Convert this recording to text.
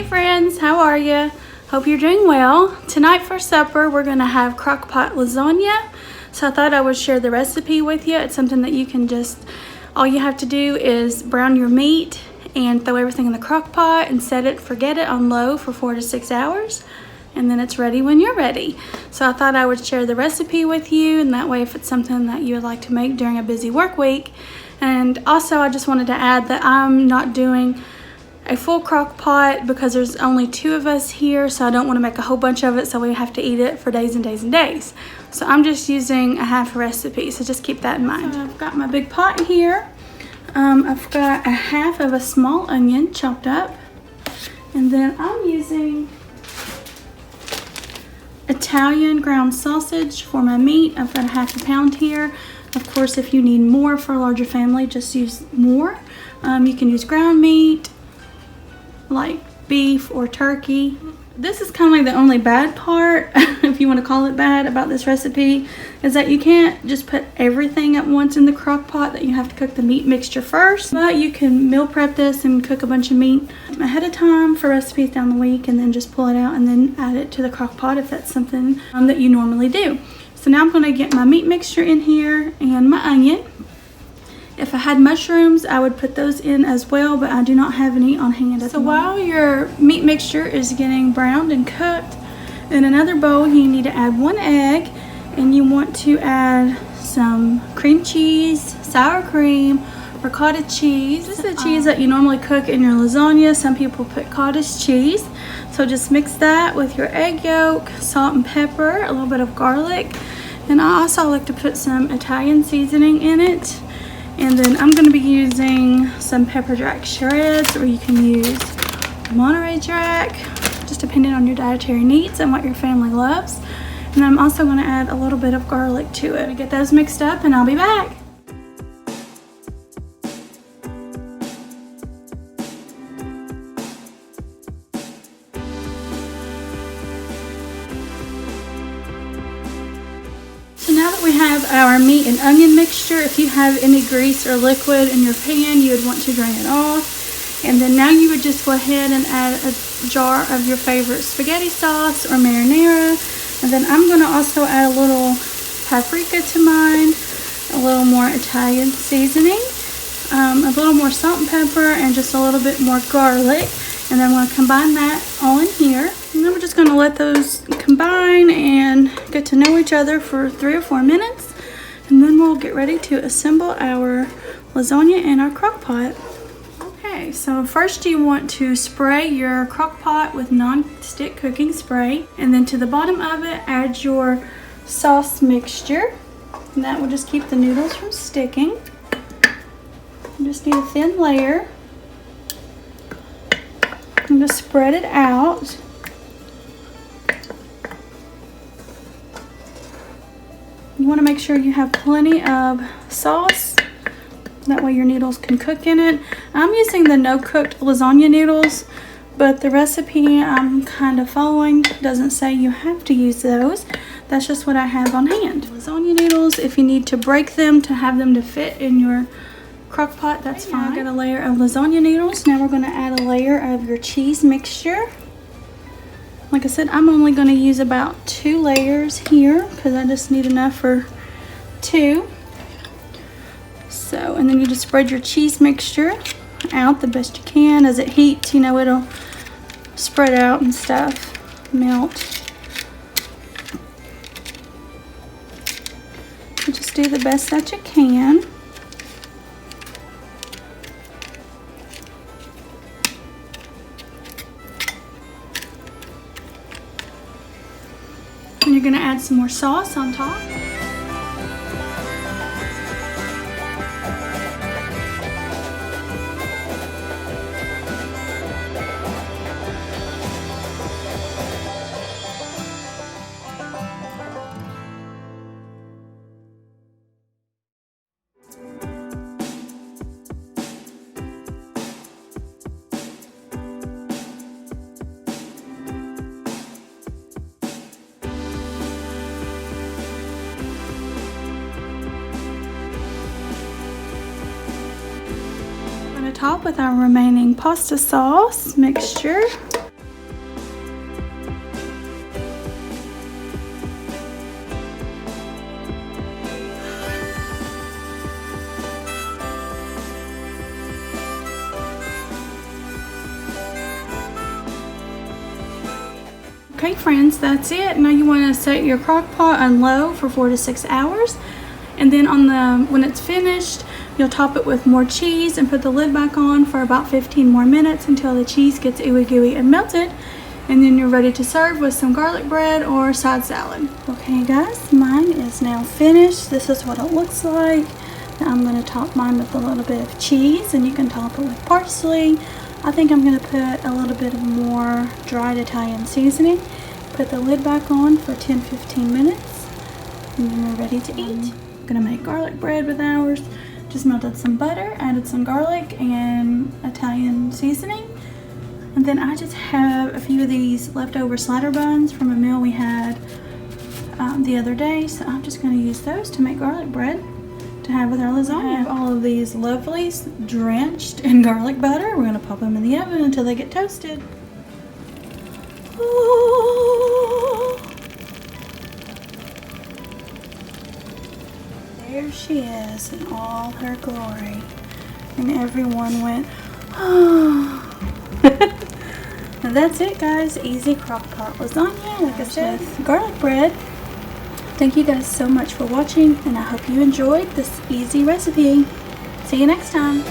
friends, how are you? Hope you're doing well. Tonight for supper we're gonna have crockpot lasagna. So I thought I would share the recipe with you. It's something that you can all you have to do is brown your meat and throw everything in the crock pot and forget it on low for 4 to 6 hours. And then it's ready when you're ready. So I thought I would share the recipe with you, and that way if it's something that you would like to make during a busy work week. And also I just wanted to add that I'm not doing a full crock pot because there's only 2 of us here, so I don't want to make a whole bunch of it so we have to eat it for days and days and days. So I'm just using a half recipe, so just keep that in mind. So I've got my big pot here. I've got a half of a small onion chopped up, and then I'm using Italian ground sausage for my meat. I've got a ½ pound here. Of course, if you need more for a larger family, just use more. You can use ground meat like beef or turkey. This is kind of like the only bad part, if you want to call it bad, about this recipe, is that you can't just put everything at once in the crock pot, that you have to cook the meat mixture first. But you can meal prep this and cook a bunch of meat ahead of time for recipes down the week, and then just pull it out and then add it to the crock pot if that's something that you normally do. So now I'm going to get my meat mixture in here and my onion. If I had mushrooms, I would put those in as well, but I do not have any on hand. So while your meat mixture is getting browned and cooked, in another bowl you need to add 1 egg, and you want to add some cream cheese, sour cream, or cottage cheese. This is the cheese that you normally cook in your lasagna. Some people put cottage cheese. So just mix that with your egg yolk, salt and pepper, a little bit of garlic, and I also like to put some Italian seasoning in it. And then I'm going to be using some pepper jack shreds, or you can use Monterey Jack, just depending on your dietary needs and what your family loves. And then I'm also going to add a little bit of garlic to it. Get those mixed up and I'll be back. So now that we have our meat and onion mixture, if you have any grease or liquid in your pan, you would want to drain it off. And then now you would just go ahead and add a jar of your favorite spaghetti sauce or marinara. And then I'm going to also add a little paprika to mine, a little more Italian seasoning, a little more salt and pepper, and just a little bit more garlic. And then I'm going to combine that all in here. And then we're just going to let those combine and get to know each other for 3 or 4 minutes. And then we'll get ready to assemble our lasagna in our crock pot. Okay, so first you want to spray your crock pot with non-stick cooking spray. And then to the bottom of it, add your sauce mixture. And that will just keep the noodles from sticking. You just need a thin layer. And just spread it out. You want to make sure you have plenty of sauce. That way your noodles can cook in it. I'm using the no-cooked lasagna noodles, but the recipe I'm kind of following doesn't say you have to use those. That's just what I have on hand. Lasagna noodles, if you need to break them to have them to fit in your crock pot, that's fine. I got a layer of lasagna noodles. Now we're going to add a layer of your cheese mixture. Like I said, I'm only going to use about 2 layers here because I just need enough for 2. So, and then you just spread your cheese mixture out the best you can. As it heats, you know, it'll spread out and stuff, melt. You just do the best that you can. And you're going to add some more sauce on top. Top with our remaining pasta sauce mixture. Okay friends, that's it. Now you want to set your crock pot on low for 4 to 6 hours. And then when it's finished, you'll top it with more cheese and put the lid back on for about 15 more minutes until the cheese gets ooey gooey and melted. And then you're ready to serve with some garlic bread or side salad. Okay guys, mine is now finished. This is what it looks like. Now I'm going to top mine with a little bit of cheese, and you can top it with parsley. I think I'm going to put a little bit more dried Italian seasoning. Put the lid back on for 10-15 minutes, and then we're ready to eat. I'm going to make garlic bread with ours. Just melted some butter, added some garlic and Italian seasoning. And then I just have a few of these leftover slider buns from a meal we had the other day. So I'm just going to use those to make garlic bread to have with our lasagna. I have all of these lovelies drenched in garlic butter. We're going to pop them in the oven until they get toasted. Ooh. There she is in all her glory. And everyone went, oh. And that's it guys, easy crock-pot lasagna, like I said, with garlic bread. Thank you guys so much for watching, and I hope you enjoyed this easy recipe. See you next time.